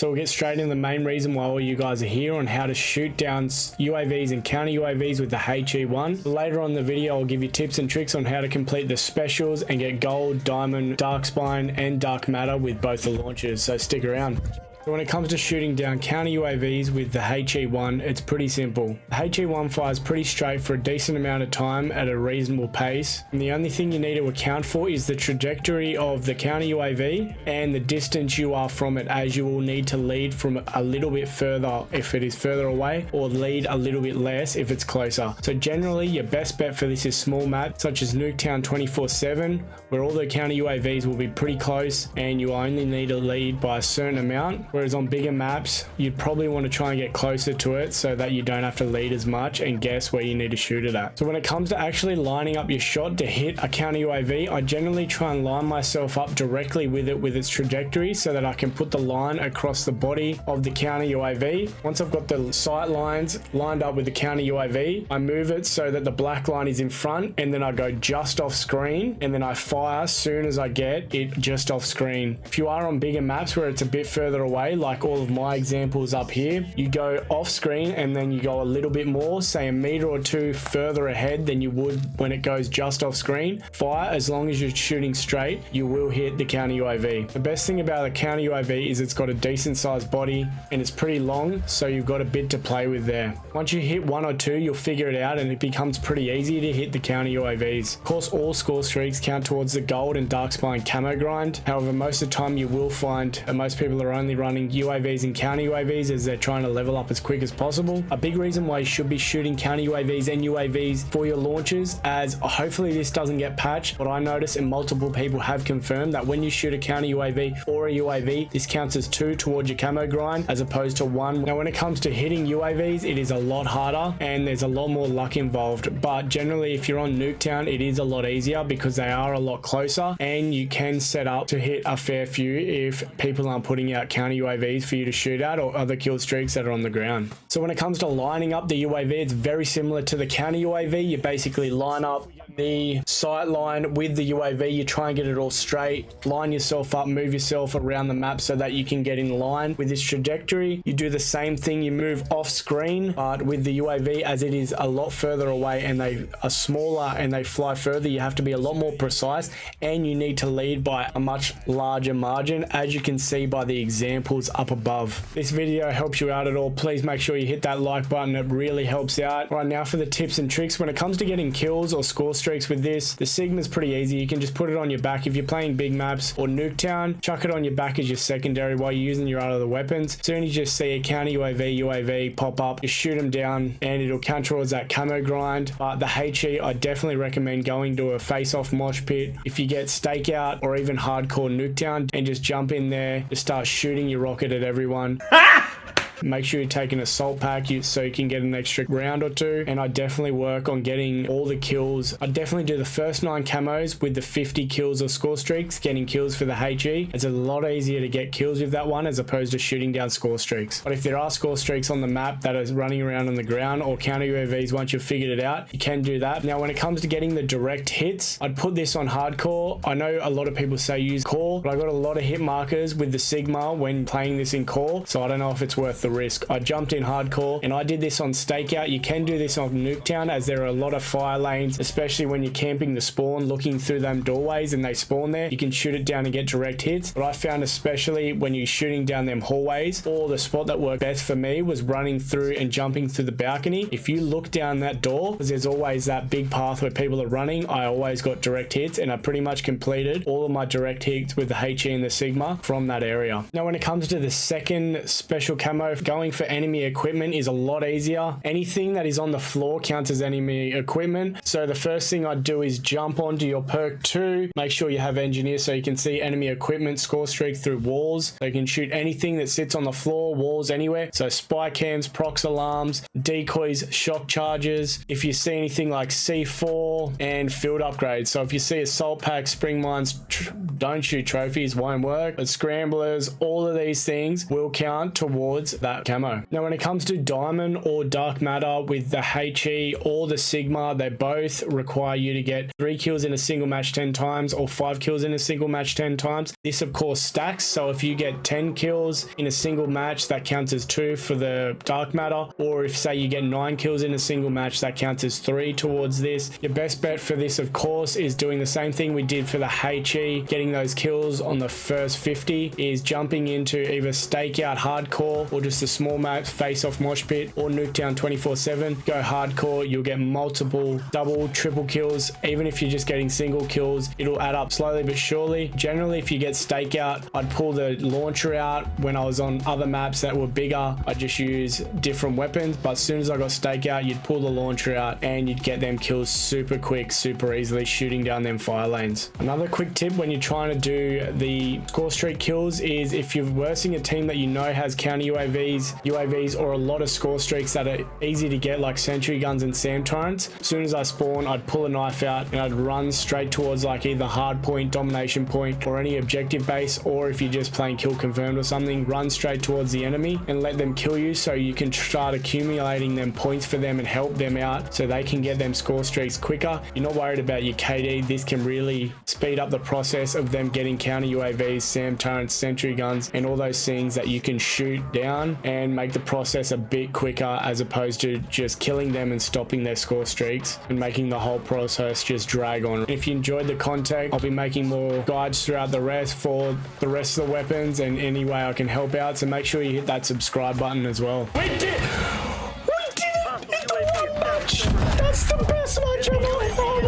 So we'll get straight into the main reason why all you guys are here, on how to shoot down UAVs and counter UAVs with the HE-1. Later on in the video, I'll give you tips and tricks on how to complete the specials and get gold, diamond, dark spine and dark matter with both the launchers, so stick around. So when it comes to shooting down counter UAVs with the HE-1, it's pretty simple. The HE-1 fires pretty straight for a decent amount of time at a reasonable pace, and the only thing you need to account for is the trajectory of the counter UAV and the distance you are from it, as you will need to lead from a little bit further if it is further away, or lead a little bit less if it's closer. So generally your best bet for this is small maps such as Nuketown 24/7, where all the counter UAVs will be pretty close and you only need to lead by a certain amount. Whereas on bigger maps, you'd probably want to try and get closer to it so that you don't have to lead as much and guess where you need to shoot it at. So when it comes to actually lining up your shot to hit a counter UAV, I generally try and line myself up directly with it with its trajectory so that I can put the line across the body of the counter UAV. Once I've got the sight lines lined up with the counter UAV, I move it so that the black line is in front, and then I go just off screen, and then I fire as soon as I get it just off screen. If you are on bigger maps where it's a bit further away, like all of my examples up here, you go off screen and then you go a little bit more, say a meter or two further ahead than you would when it goes just off screen. Fire, as long as you're shooting straight, you will hit the counter UAV. The best thing about a counter UAV is it's got a decent sized body and it's pretty long, so you've got a bit to play with there. Once you hit one or two, you'll figure it out and it becomes pretty easy to hit the counter UAVs. Of course, all score streaks count towards the gold and dark spine camo grind. However, most of the time you will find that most people are only running UAVs and counter UAVs as they're trying to level up as quick as possible. A big reason why you should be shooting counter UAVs and UAVs for your launches, as hopefully this doesn't get patched, but I notice and multiple people have confirmed that when you shoot a counter UAV or a UAV, this counts as 2 towards your camo grind as opposed to 1. Now when it comes to hitting UAVs, it is a lot harder and there's a lot more luck involved, but generally if you're on Nuketown, it is a lot easier because they are a lot closer and you can set up to hit a fair few if people aren't putting out counter UAVs for you to shoot at or other kill streaks that are on the ground. So when it comes to lining up the UAV, it's very similar to the counter UAV. You basically line up the sight line with the UAV, you try and get it all straight, line yourself up, move yourself around the map so that you can get in line with this trajectory. You do the same thing, you move off screen, but with the UAV, as it is a lot further away and they are smaller and they fly further, you have to be a lot more precise and you need to lead by a much larger margin, as you can see by the examples up above. This video helps you out at all, please make sure you hit that like button, it really helps out. Right now for the tips and tricks, when it comes to getting kills or score streaks with this, the Sigma's pretty easy. You can just put it on your back. If you're playing big maps or Nuketown, chuck it on your back as your secondary while you're using your other weapons. Soon as you just see a counter UAV pop up, you shoot them down and it'll count towards that camo grind. But the HE, I definitely recommend going to a face-off mosh pit. If you get stakeout or even hardcore Nuketown, and just jump in there, just start shooting your rocket at everyone. Make sure you take an assault pack so you can get an extra round or two, and I definitely work on getting all the kills. I definitely do the first 9 camos with the 50 kills or score streaks, getting kills for the HE. It's a lot easier to get kills with that one as opposed to shooting down score streaks. But if there are score streaks on the map that are running around on the ground or counter UAVs, once you've figured it out, you can do that. Now when it comes to getting the direct hits, I'd put this on hardcore. I know a lot of people say use core, but I got a lot of hit markers with the Sigma when playing this in core, so I don't know if it's worth the risk. I jumped in hardcore and I did this on stakeout. You can do this on Nuketown as there are a lot of fire lanes, especially when you're camping the spawn, looking through them doorways and they spawn there. You can shoot it down and get direct hits. But I found especially when you're shooting down them hallways, or the spot that worked best for me was running through and jumping through the balcony. If you look down that door, because there's always that big path where people are running, I always got direct hits and I pretty much completed all of my direct hits with the HE and the Sigma from that area. Now when it comes to the second special camo, going for enemy equipment is a lot easier. Anything that is on the floor counts as enemy equipment. So the first thing I'd do is jump onto your perk 2. Make sure you have engineer so you can see enemy equipment score streak through walls. So you can shoot anything that sits on the floor, walls, anywhere. So spy cams, prox alarms, decoys, shock charges. If you see anything like C4 and field upgrades. So if you see assault packs, spring mines, don't shoot trophies, won't work. But scramblers, all of these things will count towards the that camo. Now when it comes to diamond or dark matter with the HE or the Sigma, they both require you to get 3 kills in a single match 10 times or 5 kills in a single match 10 times. This of course stacks, so if you get 10 kills in a single match, that counts as 2 for the dark matter, or if say you get 9 kills in a single match, that counts as 3 towards this. Your best bet for this of course is doing the same thing we did for the HE, getting those kills on the first 50, is jumping into either stakeout hardcore or just a small map face off mosh pit or nuke down 24/7. Go hardcore, you'll get multiple double triple kills. Even if you're just getting single kills, it'll add up slowly but surely. Generally if you get stakeout, I'd pull the launcher out. When I was on other maps that were bigger, I'd just use different weapons, but as soon as I got stakeout, you'd pull the launcher out and you'd get them kills super quick, super easily, shooting down them fire lanes. Another quick tip when you're trying to do the score streak kills is if you're versing a team that you know has counter UAVs or a lot of score streaks that are easy to get, like sentry guns and SAM turrets. As soon as I spawn, I'd pull a knife out and I'd run straight towards like either hard point, domination point, or any objective base, or if you're just playing kill confirmed or something, run straight towards the enemy and let them kill you so you can start accumulating them points for them and help them out so they can get them score streaks quicker. You're not worried about your KD. This can really speed up the process of them getting counter UAVs, SAM turrets, sentry guns, and all those things that you can shoot down and make the process a bit quicker, as opposed to just killing them and stopping their score streaks and making the whole process just drag on. If you enjoyed the content, I'll be making more guides throughout the rest for the rest of the weapons and any way I can help out, so make sure you hit that subscribe button as well. We did it in the one match. That's the best match of all.